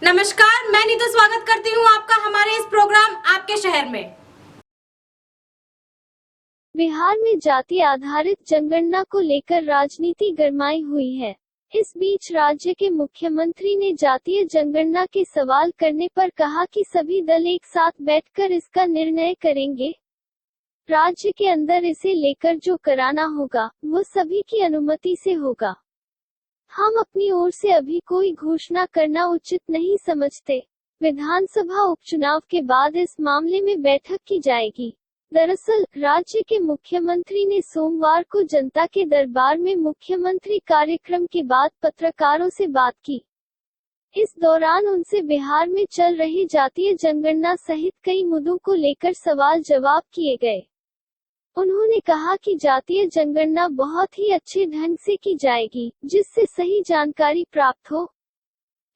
नमस्कार, मैं नीतू स्वागत करती हूँ आपका हमारे इस प्रोग्राम आपके शहर में। बिहार में जाति आधारित जनगणना को लेकर राजनीति गरमाई हुई है। इस बीच राज्य के मुख्यमंत्री ने जातीय जनगणना के सवाल करने पर कहा कि सभी दल एक साथ बैठकर इसका निर्णय करेंगे। राज्य के अंदर इसे लेकर जो कराना होगा वो सभी की अनुमति से होगा। हम अपनी ओर से अभी कोई घोषणा करना उचित नहीं समझते। विधानसभा उपचुनाव के बाद इस मामले में बैठक की जाएगी। दरअसल राज्य के मुख्यमंत्री ने सोमवार को जनता के दरबार में मुख्यमंत्री कार्यक्रम के बाद पत्रकारों से बात की। इस दौरान उनसे बिहार में चल रही जातीय जनगणना सहित कई मुद्दों को लेकर सवाल जवाब किए गए। उन्होंने कहा कि जातीय जनगणना बहुत ही अच्छे ढंग से की जाएगी, जिससे सही जानकारी प्राप्त हो।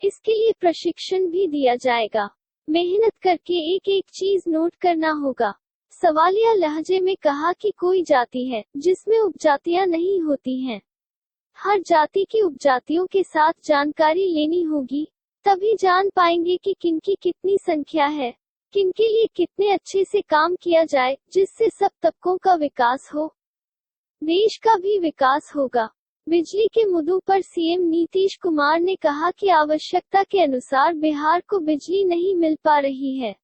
इसके लिए प्रशिक्षण भी दिया जाएगा। मेहनत करके एक एक चीज नोट करना होगा। सवालिया लहजे में कहा कि कोई जाति है जिसमें उपजातियां नहीं होती हैं। हर जाति की उपजातियों के साथ जानकारी लेनी होगी, तभी जान पाएंगे कि किनकी कितनी संख्या है, किनके लिए कितने अच्छे से काम किया जाए, जिससे सब तबकों का विकास हो, देश का भी विकास होगा। बिजली के मुद्दों पर सीएम नीतीश कुमार ने कहा कि आवश्यकता के अनुसार बिहार को बिजली नहीं मिल पा रही है।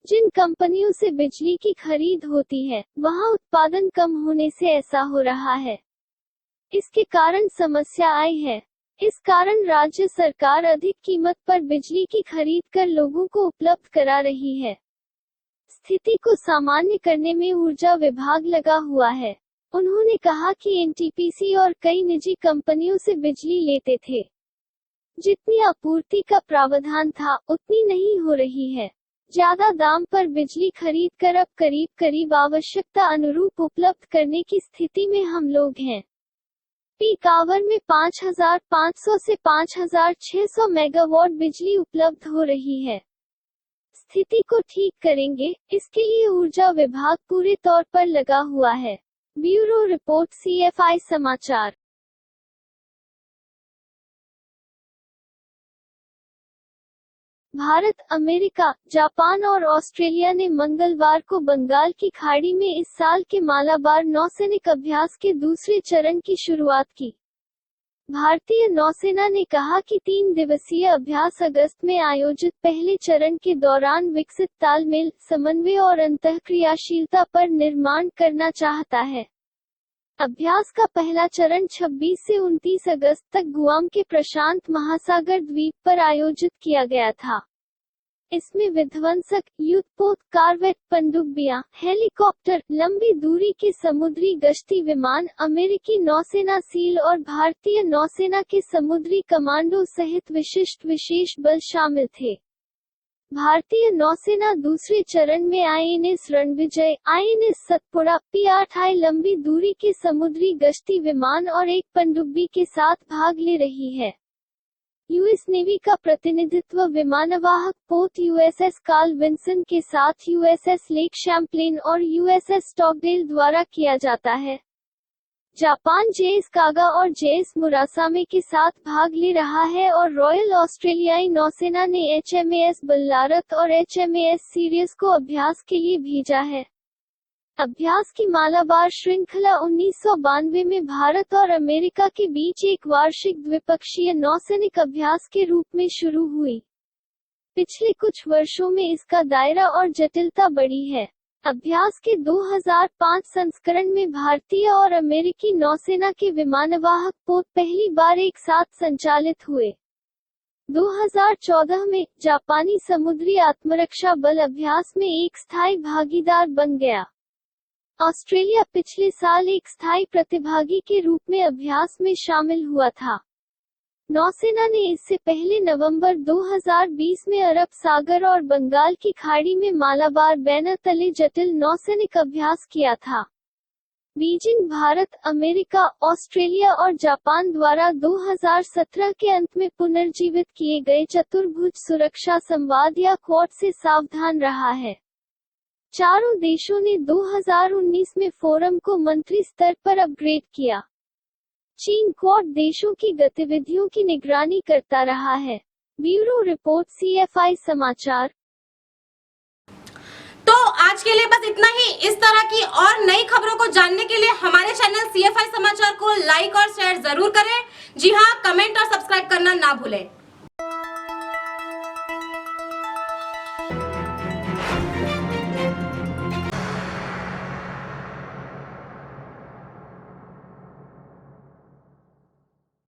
जिन कंपनियों से बिजली की खरीद होती है, वहां उत्पादन कम होने से ऐसा हो रहा है। इसके कारण समस्या आई है। इस कारण राज्य सरकार अधिक कीमत पर बिजली की खरीद कर लोगों को उपलब्ध करा रही है। स्थिति को सामान्य करने में ऊर्जा विभाग लगा हुआ है। उन्होंने कहा कि एनटीपीसी और कई निजी कंपनियों से बिजली लेते थे। जितनी आपूर्ति का प्रावधान था उतनी नहीं हो रही है। ज्यादा दाम पर बिजली खरीद कर अब करीब आवश्यकता अनुरूप उपलब्ध करने की स्थिति में हम लोग हैं। पीक आवर में 5500 से 5600 मेगावाट बिजली उपलब्ध हो रही है। स्थिति को ठीक करेंगे, इसके लिए ऊर्जा विभाग पूरे तौर पर लगा हुआ है। ब्यूरो रिपोर्ट CFI समाचार। भारत, अमेरिका, जापान और ऑस्ट्रेलिया ने मंगलवार को बंगाल की खाड़ी में इस साल के मालाबार नौसैनिक अभ्यास के दूसरे चरण की शुरुआत की। भारतीय नौसेना ने कहा कि 3 दिवसीय अभ्यास अगस्त में आयोजित पहले चरण के दौरान विकसित तालमेल, समन्वय और अंतःक्रियाशीलता पर निर्माण करना चाहता है। अभ्यास का पहला चरण 26 से 29 अगस्त तक गुआम के प्रशांत महासागर द्वीप पर आयोजित किया गया था। इसमें विध्वंसक, युद्धपोत, कार्वेट, पनडुब्बियां, हेलीकॉप्टर, लंबी दूरी के समुद्री गश्ती विमान, अमेरिकी नौसेना सील और भारतीय नौसेना के समुद्री कमांडो सहित विशिष्ट विशेष बल शामिल थे। भारतीय नौसेना दूसरे चरण में INS Ranvijay, INS Satpura, P-8I लंबी दूरी के समुद्री गश्ती विमान और एक पनडुब्बी के साथ भाग ले रही है। यूएस नेवी का प्रतिनिधित्व विमानवाहक पोत USS कार्ल विन्सन के साथ USS लेक शैम्पलेन और USS स्टॉकडेल द्वारा किया जाता है। जापान JS कागा और JS मुरासामे के साथ भाग ले रहा है और रॉयल ऑस्ट्रेलियाई नौसेना ने HMAS बल्लारत और HMAS सीरियस को अभ्यास के लिए भेजा है। अभ्यास की मालाबार श्रृंखला 1992 में भारत और अमेरिका के बीच एक वार्षिक द्विपक्षीय नौसैनिक अभ्यास के रूप में शुरू हुई। पिछले कुछ वर्षों में इसका दायरा और जटिलता बढ़ी है। अभ्यास के 2005 संस्करण में भारतीय और अमेरिकी नौसेना के विमानवाहक पोत पहली बार एक साथ संचालित हुए। 2014 में जापानी समुद्री आत्मरक्षा बल अभ्यास में एक स्थायी भागीदार बन गया। ऑस्ट्रेलिया पिछले साल एक स्थायी प्रतिभागी के रूप में अभ्यास में शामिल हुआ था। नौसेना ने इससे पहले नवंबर 2020 में अरब सागर और बंगाल की खाड़ी में मालाबार बैनर तले जटिल नौसैनिक अभ्यास किया था। बीजिंग भारत, अमेरिका, ऑस्ट्रेलिया और जापान द्वारा 2017 के अंत में पुनर्जीवित किए गए चतुर्भुज सुरक्षा संवाद या क्वाड से सावधान रहा है। चारों देशों ने 2019 में फोरम को मंत्री स्तर पर अपग्रेड किया। चीन क्वाड देशों की गतिविधियों की निगरानी करता रहा है। ब्यूरो रिपोर्ट CFI समाचार। तो आज के लिए बस इतना ही। इस तरह की और नई खबरों को जानने के लिए हमारे चैनल CFI समाचार को लाइक और शेयर जरूर करें। जी हाँ, कमेंट और सब्सक्राइब करना ना भूलें।